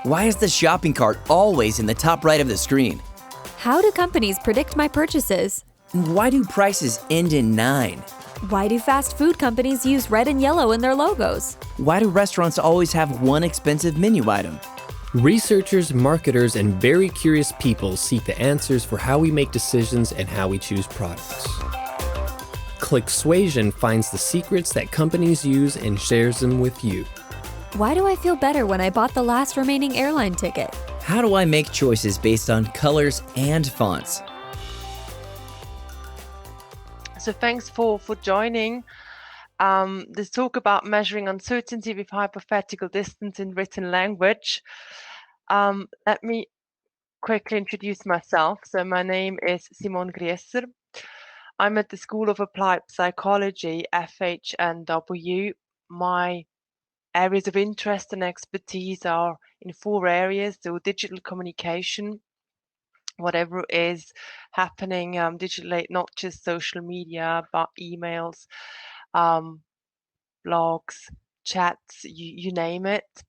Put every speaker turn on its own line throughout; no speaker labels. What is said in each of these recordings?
Why is the shopping cart always in the top right of the screen?
How do companies predict my purchases?
Why do prices end in 9?
Why do fast food companies use red and yellow in their logos?
Why do restaurants always have one expensive menu item?
Researchers, marketers, and very curious people seek the answers for how we make decisions and how we choose products. Clicksuasion finds the secrets that companies use and shares them with you.
Why do I feel better when I bought the last remaining airline ticket?
How do I make choices based on colors and fonts?
So thanks for joining this talk about measuring uncertainty with hypothetical distance in written language. Let me quickly introduce myself. So my name is Simone Griesser. I'm at the School of Applied Psychology, FHNW. My areas of interest and expertise are in 4 areas. So digital communication, whatever is happening digitally, not just social media, but emails, blogs, chats, you name it.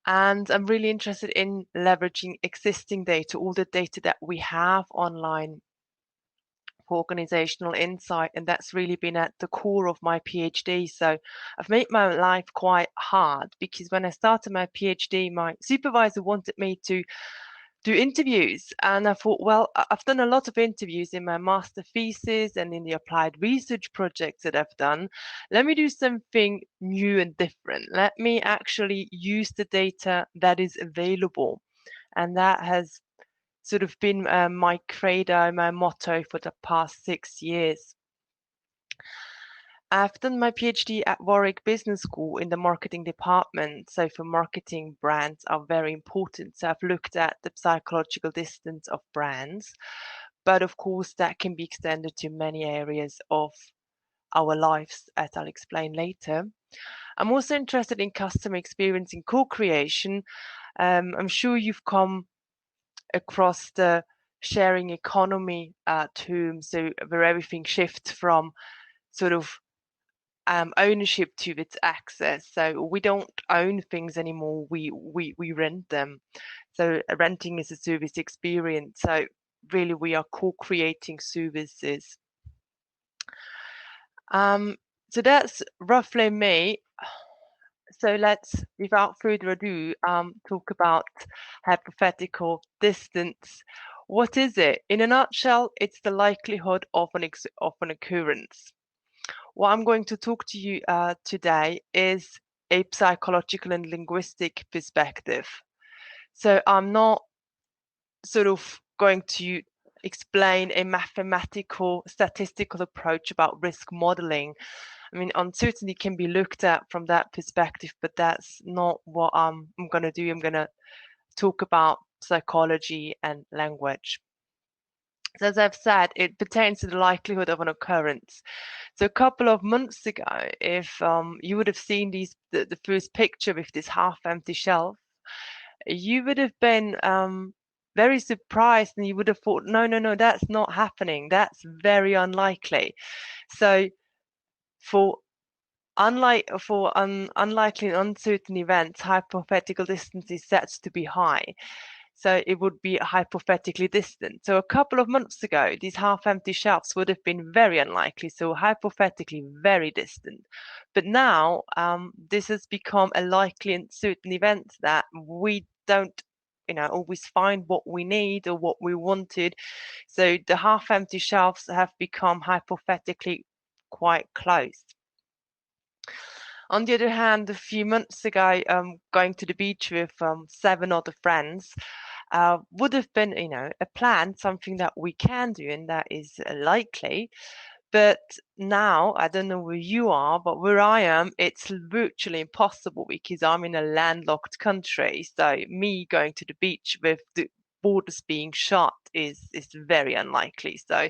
And I'm really interested in leveraging existing data, all the data that we have online for organizational insight. And that's really been at the core of my PhD. So I've made my life quite hard because when I started my PhD, my supervisor wanted me to do interviews. And I thought, well, I've done a lot of interviews in my master thesis and in the applied research projects that I've done. Let me do something new and different. Let me actually use the data that is available. And that has sort of been my credo, my motto for the past 6 years. I've done my PhD at Warwick Business School in the marketing department. So for marketing, brands are very important. So I've looked at the psychological distance of brands, but of course that can be extended to many areas of our lives, as I'll explain later. I'm also interested in customer experience in co-creation. I'm sure you've come across the sharing economy term, so where everything shifts from sort of ownership to its access. So we don't own things anymore, we rent them. So renting is a service experience. So really we are co-creating services. So that's roughly me. So let's, without further ado, talk about hypothetical distance. What is it? In a nutshell, it's the likelihood of an occurrence. What I'm going to talk to you today is a psychological and linguistic perspective. So I'm not sort of going to explain a mathematical, statistical approach about risk modeling. I mean, uncertainty can be looked at from that perspective, but that's not what I'm going to do. I'm going to talk about psychology and language. So as I've said, it pertains to the likelihood of an occurrence. So a couple of months ago, if you would have seen the first picture with this half-empty shelf, you would have been very surprised, and you would have thought, no, that's not happening. That's very unlikely. So for unlikely and uncertain events, hypothetical distance is set to be high. So it would be hypothetically distant. So a couple of months ago, these half-empty shelves would have been very unlikely, so hypothetically very distant. But now this has become a likely and certain event that we don't always find what we need or what we wanted. So the half-empty shelves have become hypothetically quite close. On the other hand, a few months ago, going to the beach with 7 other friends would have been, a plan, something that we can do, and that is likely. But now, I don't know where you are, but where I am, it's virtually impossible because I'm in a landlocked country. So me going to the beach with the borders being shut is very unlikely. So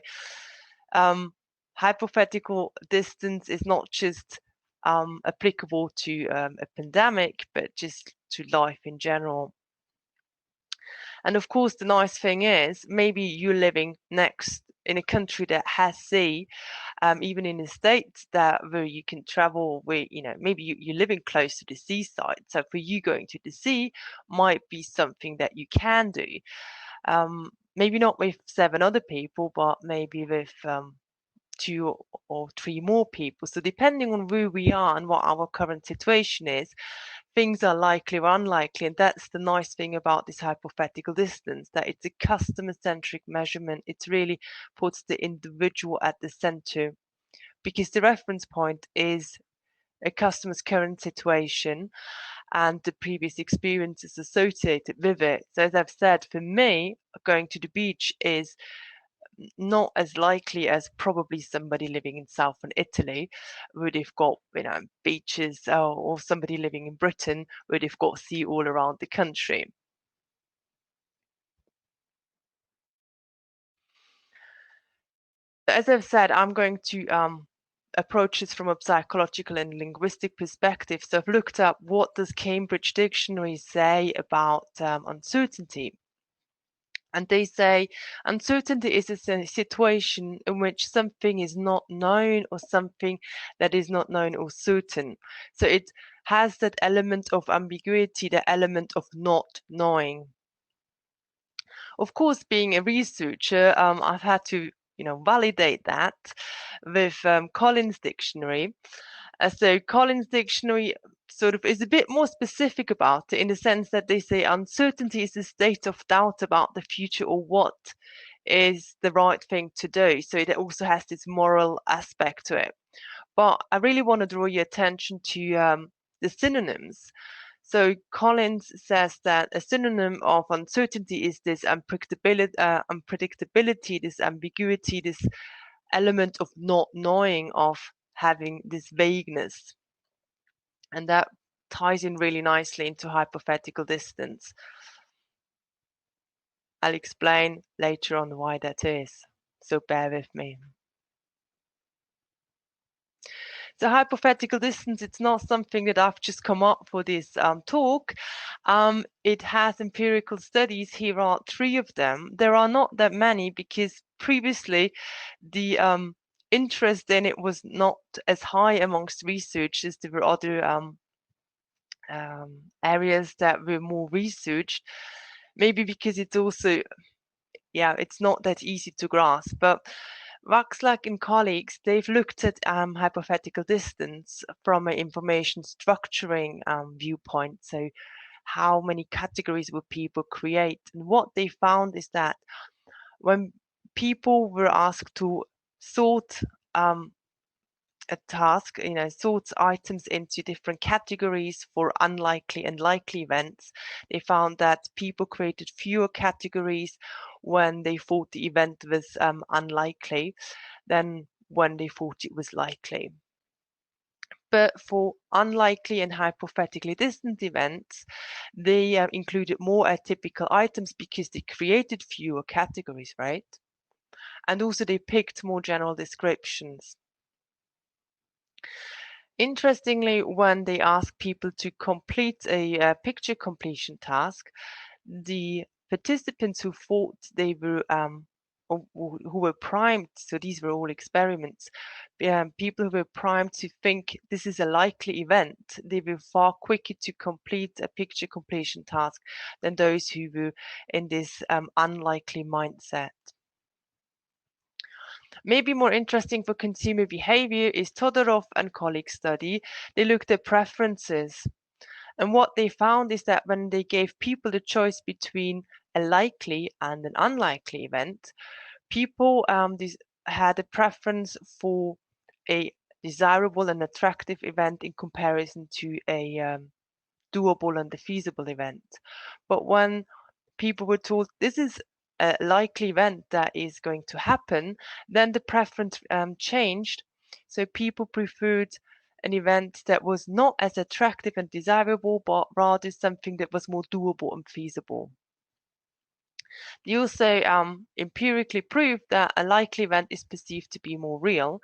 hypothetical distance is not just applicable to a pandemic, but just to life in general. And of course, the nice thing is maybe you're living next in a country that has sea, even in the States that where you can travel where, maybe you're living close to the seaside. So for you, going to the sea might be something that you can do. Maybe not with 7 other people, but maybe with 2 or 3 more people. So depending on where we are and what our current situation is, things are likely or unlikely. And that's the nice thing about this hypothetical distance, that it's a customer-centric measurement. It really puts the individual at the center, because the reference point is a customer's current situation and the previous experiences associated with it. So as I've said, for me, going to the beach is not as likely as probably somebody living in southern Italy, where they've got beaches, or somebody living in Britain, where they've got sea all around the country. As I've said, I'm going to approach this from a psychological and linguistic perspective. So I've looked up, what does Cambridge Dictionary say about uncertainty? And they say uncertainty is a situation in which something is not known, or something that is not known or certain. So it has that element of ambiguity, the element of not knowing. Of course, being a researcher, I've had to validate that with Collins Dictionary. So Collins Dictionary sort of is a bit more specific about it, in the sense that they say uncertainty is a state of doubt about the future, or what is the right thing to do. So it also has this moral aspect to it. But I really want to draw your attention to the synonyms. So Collins says that a synonym of uncertainty is this unpredictability, this ambiguity, this element of not knowing, of having this vagueness. And that ties in really nicely into hypothetical distance. I'll explain later on why that is, so bear with me. So hypothetical distance, it's not something that I've just come up for this talk. It has empirical studies. Here are 3 of them. There are not that many, because previously the interest in it was not as high amongst researchers. There were other areas that were more researched, maybe because it's also, it's not that easy to grasp. But Waxlack and colleagues, they've looked at hypothetical distance from an information structuring viewpoint. So how many categories would people create? And what they found is that when people were asked to sort a task, sorts items into different categories for unlikely and likely events, they found that people created fewer categories when they thought the event was unlikely than when they thought it was likely. But for unlikely and hypothetically distant events, they included more atypical items, because they created fewer categories, right? And also they picked more general descriptions. Interestingly, when they asked people to complete a picture completion task, the participants who thought they were who were primed, so these were all experiments, people who were primed to think this is a likely event, they were far quicker to complete a picture completion task than those who were in this unlikely mindset. Maybe more interesting for consumer behavior is Todorov and colleagues' study. They looked at preferences. And what they found is that when they gave people the choice between a likely and an unlikely event, people had a preference for a desirable and attractive event in comparison to a doable and a feasible event. But when people were told this is a likely event that is going to happen, then the preference changed. So people preferred an event that was not as attractive and desirable, but rather something that was more doable and feasible. They also empirically proved that a likely event is perceived to be more real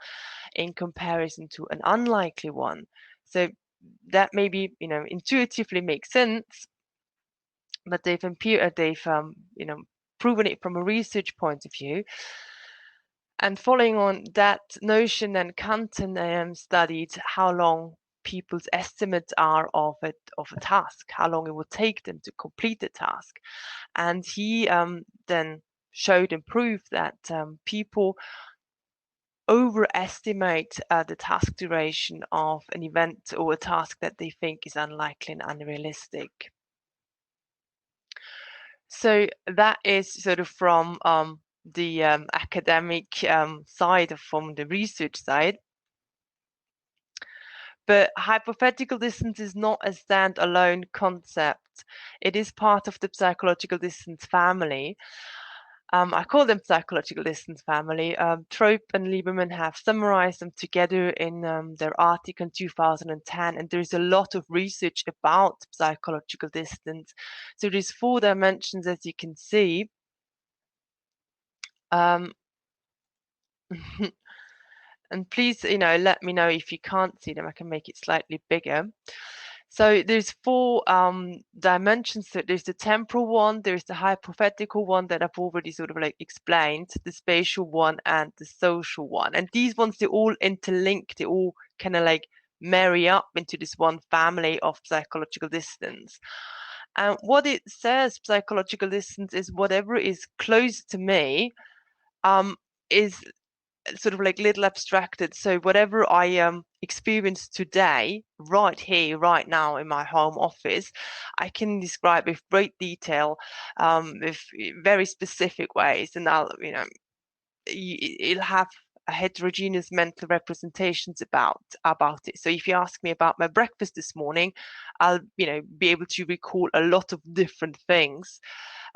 in comparison to an unlikely one. So that maybe intuitively makes sense, but they've proven it from a research point of view. And following on that notion, then Kanton studied how long people's estimates are of a task, how long it will take them to complete the task. And he then showed and proved that people overestimate the task duration of an event or a task that they think is unlikely and unrealistic. So that is sort of from the academic side, from the research side. But hypothetical distance is not a standalone concept. It is part of the psychological distance family. I call them psychological distance family. Trope and Liberman have summarized them together in their article in 2010, and there's a lot of research about psychological distance. So there's 4 dimensions, as you can see. And please, let me know if you can't see them. I can make it slightly bigger. So there's 4 dimensions. So there's the temporal one, there's the hypothetical one that I've already sort of like explained, the spatial one, and the social one. And these ones, they're all interlinked. They all kind of like marry up into this one family of psychological distance. And what it says, psychological distance, is whatever is close to me is sort of like little abstracted. So whatever I experience today, right here, right now in my home office, I can describe with great detail, with very specific ways, and it'll have a heterogeneous mental representations about it. So if you ask me about my breakfast this morning, I'll be able to recall a lot of different things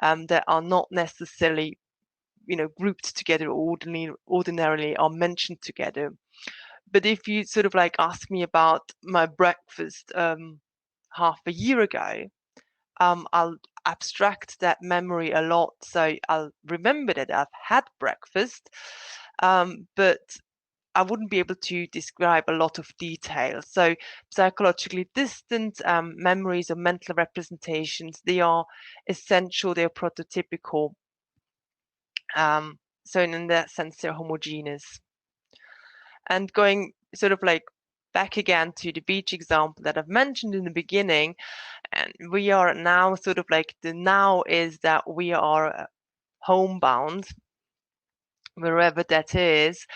that are not necessarily grouped together ordinarily are mentioned together. But if you sort of like ask me about my breakfast half a year ago, I'll abstract that memory a lot. So I'll remember that I've had breakfast, but I wouldn't be able to describe a lot of detail. So psychologically distant memories or mental representations, they are essential, they're prototypical. So in that sense, they're homogeneous. And going sort of like back again to the beach example that I've mentioned in the beginning, and we are now sort of like, the now is that we are homebound, wherever that is,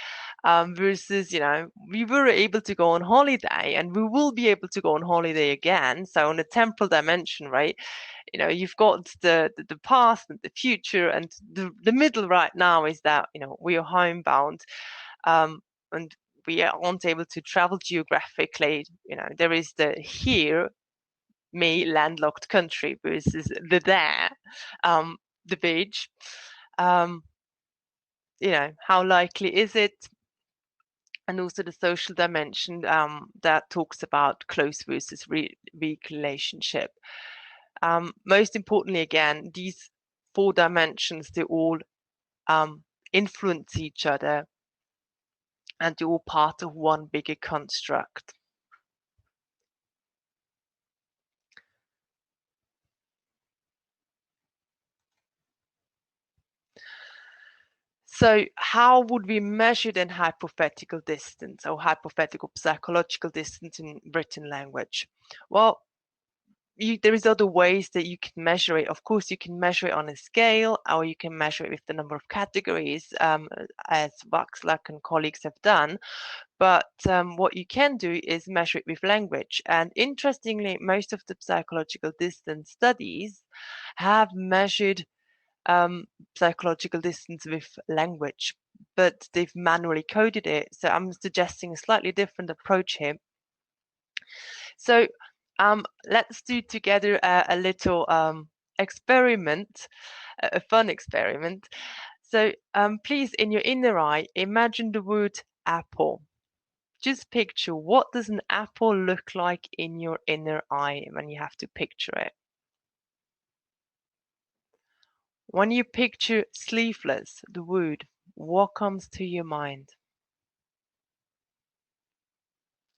versus, we were able to go on holiday and we will be able to go on holiday again. So on a temporal dimension, right? You've got the past and the future, and the middle right now is that, we are homebound, and we aren't able to travel geographically. There is the here, me, landlocked country, versus the there, the beach. How likely is it? And also the social dimension that talks about close versus weak relationship. Most importantly, again, these 4 dimensions, they all influence each other, and they're all part of one bigger construct. So how would we measure then hypothetical distance or hypothetical psychological distance in written language? Well, there is other ways that you can measure it. Of course, you can measure it on a scale, or you can measure it with the number of categories, as Waxlack and colleagues have done. But what you can do is measure it with language. And interestingly, most of the psychological distance studies have measured psychological distance with language, but they've manually coded it. So I'm suggesting a slightly different approach here. So let's do together a little experiment, a fun experiment. So please, in your inner eye, imagine the word apple. Just picture, what does an apple look like in your inner eye when you have to picture it? When you picture sleeveless, the word, what comes to your mind?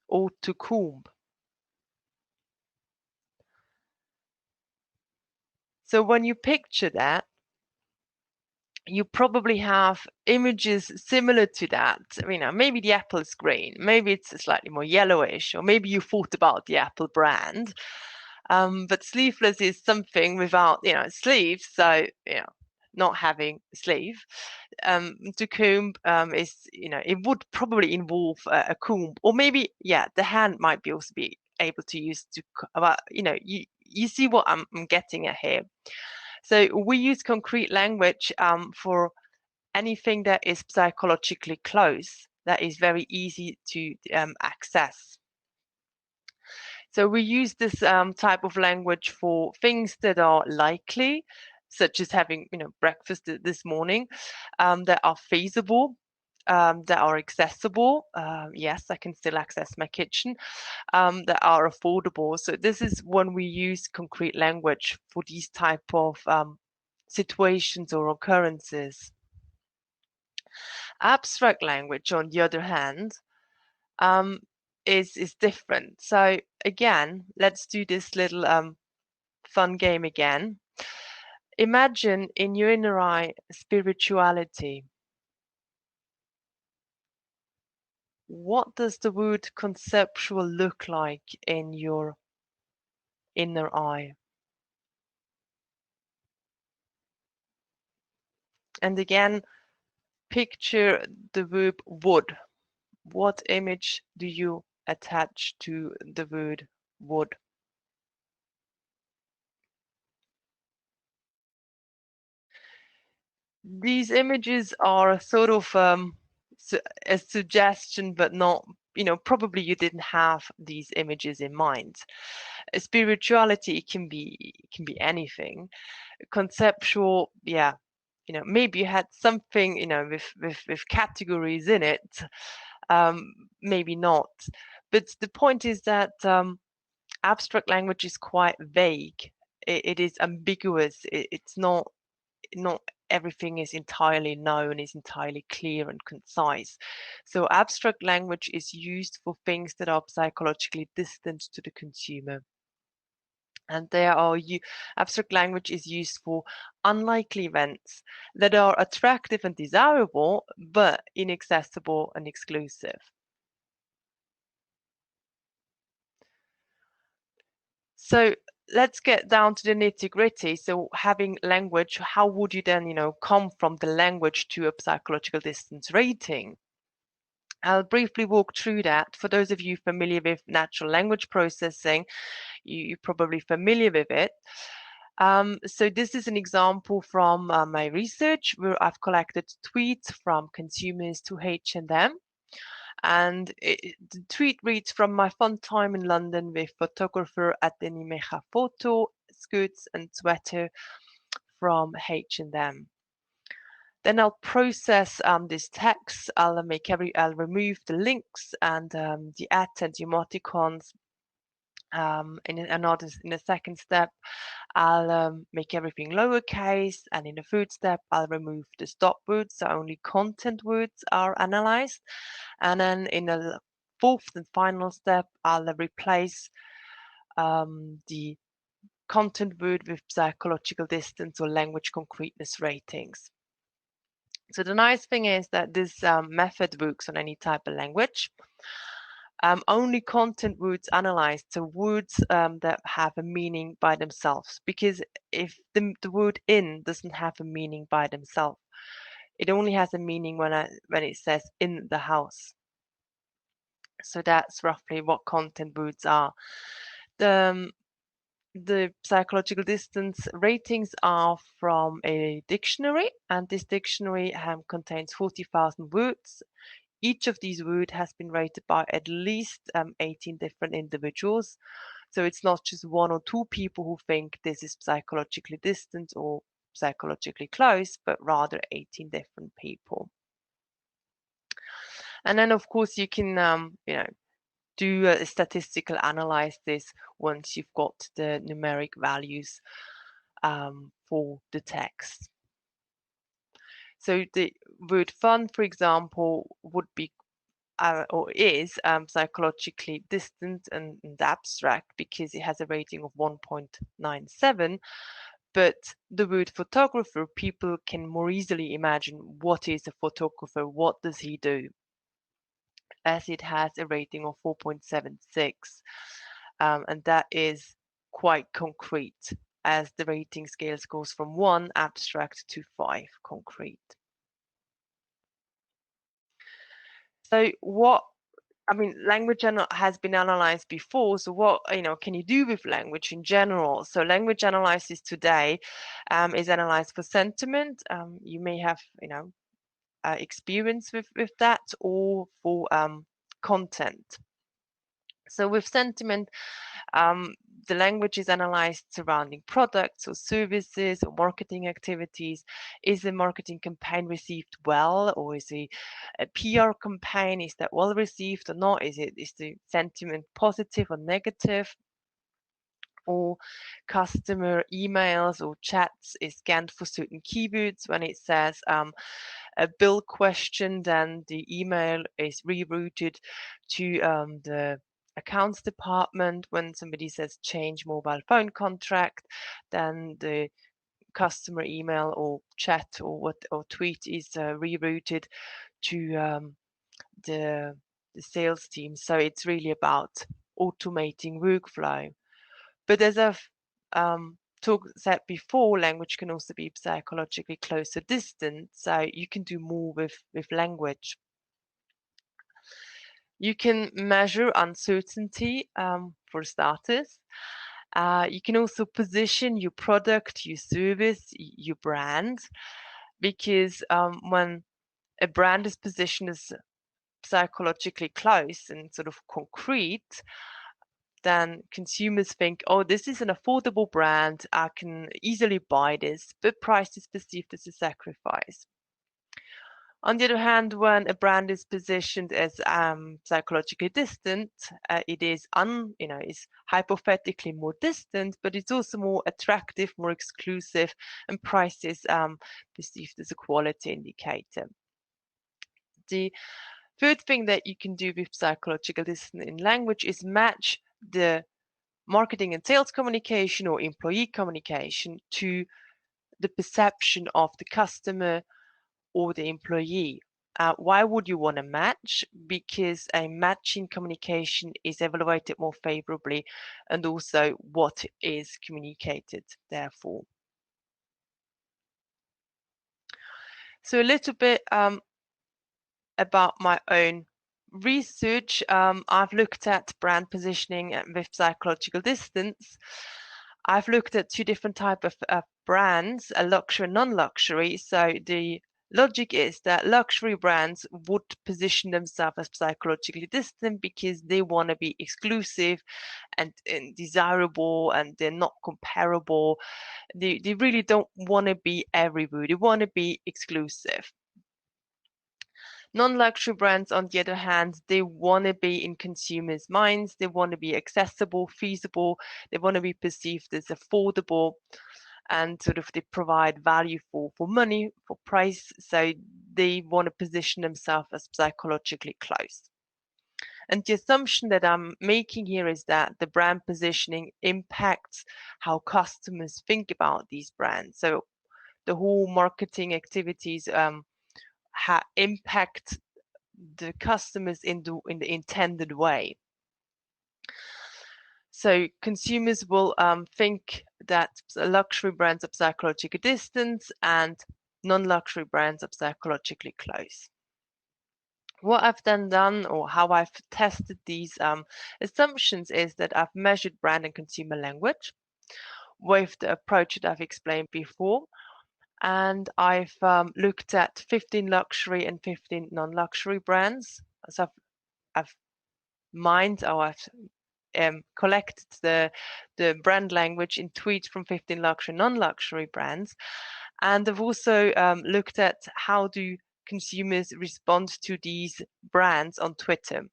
Or to comb. So when you picture that, you probably have images similar to that. Maybe the apple is green, maybe it's slightly more yellowish, or maybe you thought about the Apple brand. But sleeveless is something without, sleeves, so, not having a sleeve. To comb is, it would probably involve a comb, or maybe, the hand might be also be able to use to, but, you see what I'm getting at here. So we use concrete language for anything that is psychologically close, that is very easy to access. So we use this type of language for things that are likely, such as having breakfast this morning, that are feasible, that are accessible. Yes, I can still access my kitchen. That are affordable. So this is when we use concrete language for these type of situations or occurrences. Abstract language, on the other hand, is different. So again, let's do this little fun game again. Imagine in your inner eye spirituality. What does the word conceptual look like in your inner eye? And again, picture the verb would. What image do you attach to the word would? These images are sort of a suggestion, but not, probably you didn't have these images in mind. Spirituality can be anything. Conceptual, maybe you had something, with categories in it, maybe not. But the point is that abstract language is quite vague. It is ambiguous. It's not everything is entirely known, is entirely clear and concise. So abstract language is used for things that are psychologically distant to the consumer. And abstract language is used for unlikely events that are attractive and desirable, but inaccessible and exclusive. So let's get down to the nitty-gritty. So having language, how would you then, come from the language to a psychological distance rating? I'll briefly walk through that. For those of you familiar with natural language processing, you're probably familiar with it. So this is an example from my research where I've collected tweets from consumers to H&M. And the tweet reads, "From my fun time in London with photographer at Mecha Photo, skirts and sweater from H&M." Then I'll process this text. I'll remove the links and the at and the emoticons. In a second step, I'll make everything lowercase, and in the third step, I'll remove the stop words, so only content words are analyzed. And then in the fourth and final step, I'll replace the content word with psychological distance or language concreteness ratings. So the nice thing is that this method works on any type of language. Only content words analyzed, so words that have a meaning by themselves. Because if the word in doesn't have a meaning by themselves, it only has a meaning when it says in the house. So that's roughly what content words are. The psychological distance ratings are from a dictionary, and this dictionary contains 40,000 words. Each of these words has been rated by at least 18 different individuals. So it's not just one or two people who think this is psychologically distant or psychologically close, but rather 18 different people. And then, of course, you can, do a statistical analysis once you've got the numeric values for the text. So the word fun, for example, would be or is psychologically distant and abstract because it has a rating of 1.97, But the word photographer, people can more easily imagine what is a photographer, what does he do, as it has a rating of 4.76, and that is quite concrete, as the rating scale goes from 1 abstract to 5 concrete. So language has been analyzed before. So what can you do with language in general? So language analysis today is analyzed for sentiment. You may have experience with that, or for content. So with sentiment, the language is analyzed surrounding products or services or marketing activities. Is the marketing campaign received well, or is a PR campaign, is that well received or not? Is the sentiment positive or negative? Or customer emails or chats is scanned for certain keywords. When it says a bill question, then the email is rerouted to the accounts department. When somebody says change mobile phone contract, then the customer email or chat or tweet is rerouted to the sales team. So it's really about automating workflow. But as I've said before, language can also be psychologically closer distant, so you can do more with language. You can measure uncertainty, for starters. You can also position your product, your service, your brand, because when a brand is positioned as psychologically close and sort of concrete, then consumers think, oh, this is an affordable brand, I can easily buy this, but price is perceived as a sacrifice. On the other hand, when a brand is positioned as psychologically distant, it is is hypothetically more distant, but it's also more attractive, more exclusive, and price is perceived as a quality indicator. The third thing that you can do with psychological distance in language is match the marketing and sales communication or employee communication to the perception of the customer or the employee. Why would you want to match? Because a matching communication is evaluated more favorably, and also what is communicated, therefore. So a little bit about my own research. I've looked at brand positioning with psychological distance. I've looked at two different types of brands, a luxury and non-luxury. So the logic is that luxury brands would position themselves as psychologically distant because they want to be exclusive and desirable, and they're not comparable. They really don't want to be everywhere. They want to be exclusive. Non-luxury brands, on the other hand, they want to be in consumers' minds. They want to be accessible, feasible. They want to be perceived as affordable, and sort of they provide value for money, for price. So they want to position themselves as psychologically close. And the assumption that I'm making here is that the brand positioning impacts how customers think about these brands. So the whole marketing activities impact the customers in the intended way. So consumers will think that luxury brands are psychologically distant and non-luxury brands are psychologically close. What I've then done, or how I've tested these assumptions, is that I've measured brand and consumer language with the approach that I've explained before. And I've looked at 15 luxury and 15 non-luxury brands. So I've collected the brand language in tweets from 15 luxury, non-luxury brands. And I've also looked at how do consumers respond to these brands on Twitter.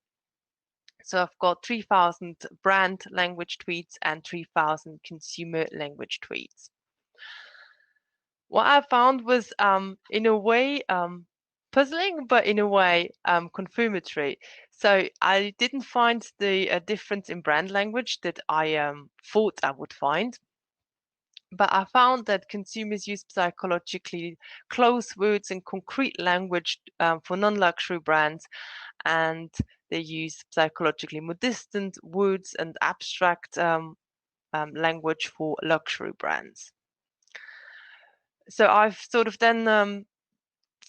So I've got 3,000 brand language tweets and 3,000 consumer language tweets. What I found was, in a way, puzzling, but in a way, confirmatory. So I didn't find the difference in brand language that I thought I would find. But I found that consumers use psychologically close words and concrete language for non-luxury brands, and they use psychologically more distant words and abstract language for luxury brands. So I've sort of then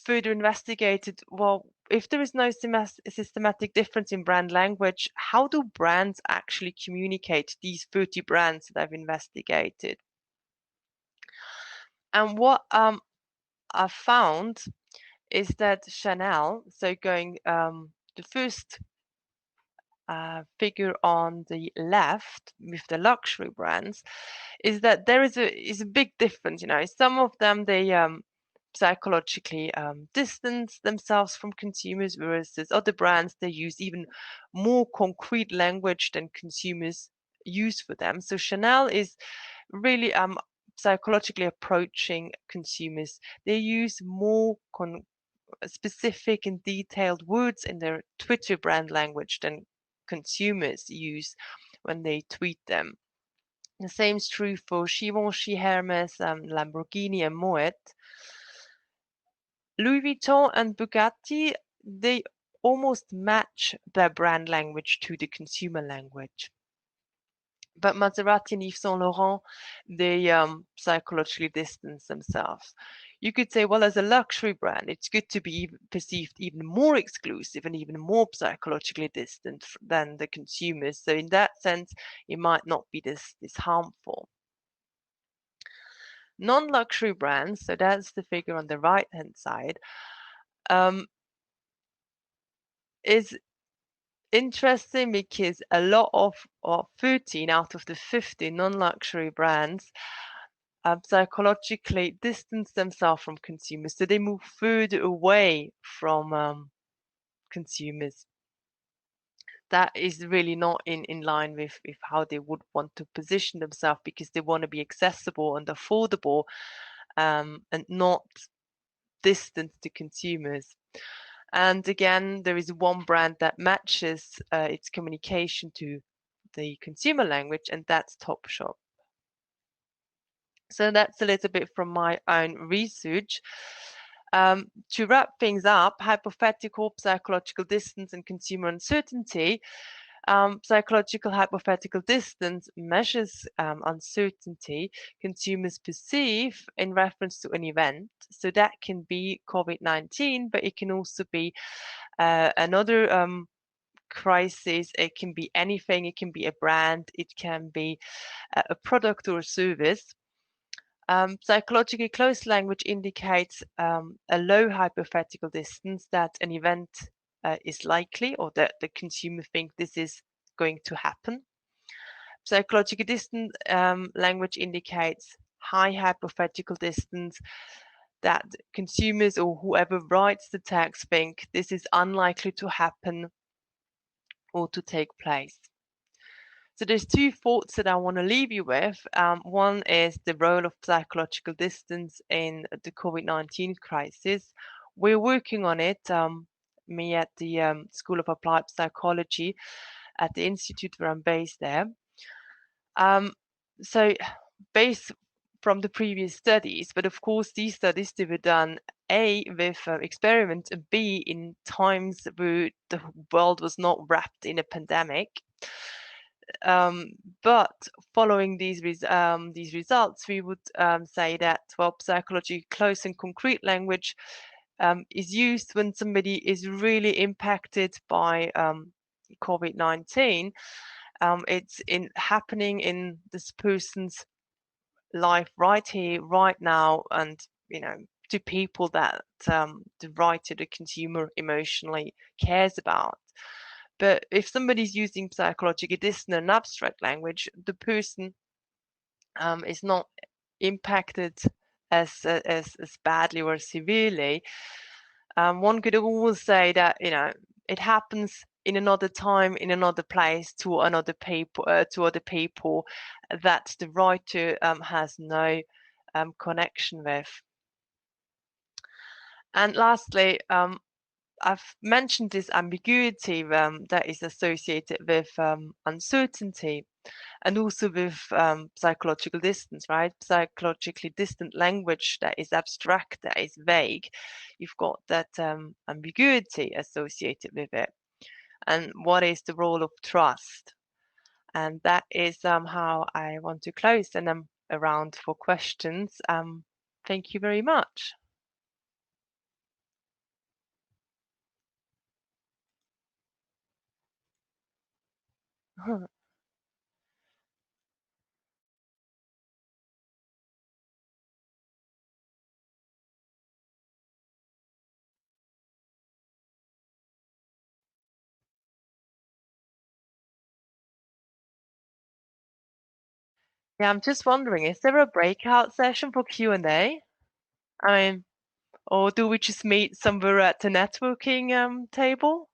further investigated, well, if there is no systematic difference in brand language, how do brands actually communicate, these 30 brands that I've investigated? And what I found is that Chanel, so going the first figure on the left with the luxury brands, is that there is a big difference. You know, some of them they psychologically distance themselves from consumers, whereas there's other brands they use even more concrete language than consumers use for them. So Chanel is really psychologically approaching consumers. They use more specific and detailed words in their Twitter brand language than consumers use when they tweet them. The same is true for Givenchy, Hermes, Lamborghini, and Moet. Louis Vuitton and Bugatti, they almost match their brand language to the consumer language. But Maserati and Yves Saint Laurent, they psychologically distance themselves. You could say, well, as a luxury brand, it's good to be perceived even more exclusive and even more psychologically distant than the consumers. So in that sense, it might not be this harmful. Non-luxury brands, so that's the figure on the right-hand side, is interesting because a lot of, or 13 out of the 50 non-luxury brands psychologically distance themselves from consumers. So they move further away from consumers. That is really not in line with how they would want to position themselves, because they want to be accessible and affordable and not distant to consumers. And again, there is one brand that matches its communication to the consumer language, and that's Topshop. So that's a little bit from my own research. To wrap things up, hypothetical, psychological distance, and consumer uncertainty. Psychological hypothetical distance measures uncertainty consumers perceive in reference to an event. So that can be COVID-19, but it can also be another crisis. It can be anything. It can be a brand. It can be a product or a service. Psychologically close language indicates a low hypothetical distance, that an event is likely, or that the consumer think this is going to happen. Psychologically distant language indicates high hypothetical distance, that consumers or whoever writes the text think this is unlikely to happen or to take place. So there's two thoughts that I want to leave you with. One is the role of psychological distance in the COVID-19 crisis. We're working on it, me at the School of Applied Psychology at the institute where I'm based there. So based from the previous studies, but of course these studies, they were done A, with experiments, and B, in times where the world was not wrapped in a pandemic. But following these results, we would say that, well, psychologically close and concrete language is used when somebody is really impacted by COVID-19. It's happening in this person's life right here, right now, and to people that the writer, the consumer, emotionally cares about. But if somebody's using psychologically distant and abstract language, the person is not impacted as badly or severely. One could always say that it happens in another time, in another place, to other people that the writer has no connection with. And lastly, I've mentioned this ambiguity that is associated with uncertainty and also with psychological distance, right? Psychologically distant language that is abstract, that is vague. You've got that ambiguity associated with it. And what is the role of trust? And that is how I want to close, and I'm around for questions. Thank you very much. Yeah, I'm just wondering, is there a breakout session for Q&A? I mean, or do we just meet somewhere at the networking table?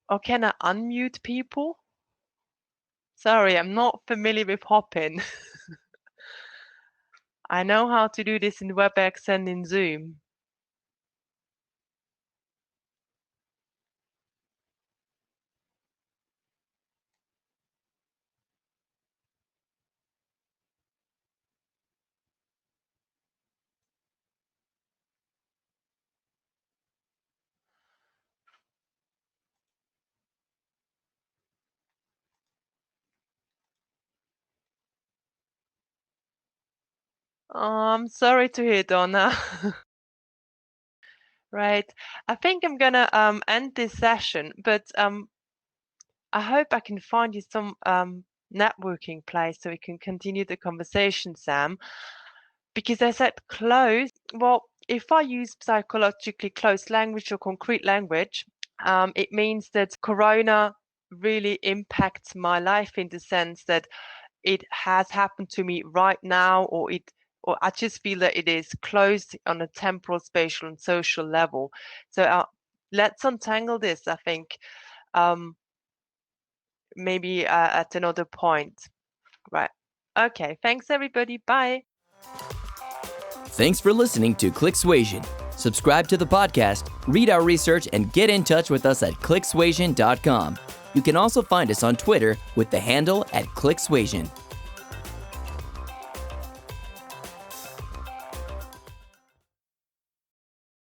Or can I unmute people? Sorry, I'm not familiar with Hopin. I know how to do this in WebEx and in Zoom. Oh, I'm sorry to hear, Donna. Right. I think I'm gonna end this session, but I hope I can find you some networking place so we can continue the conversation, Sam. Because I said close. Well, if I use psychologically close language or concrete language, it means that Corona really impacts my life in the sense that it has happened to me right now, or I just feel that it is closed on a temporal, spatial, and social level. So let's untangle this, I think, maybe at another point. Right. Okay. Thanks, everybody. Bye.
Thanks for listening to Clicksuasion. Subscribe to the podcast, read our research, and get in touch with us at clicksuasion.com. You can also find us on Twitter with the handle @Clicksuasion.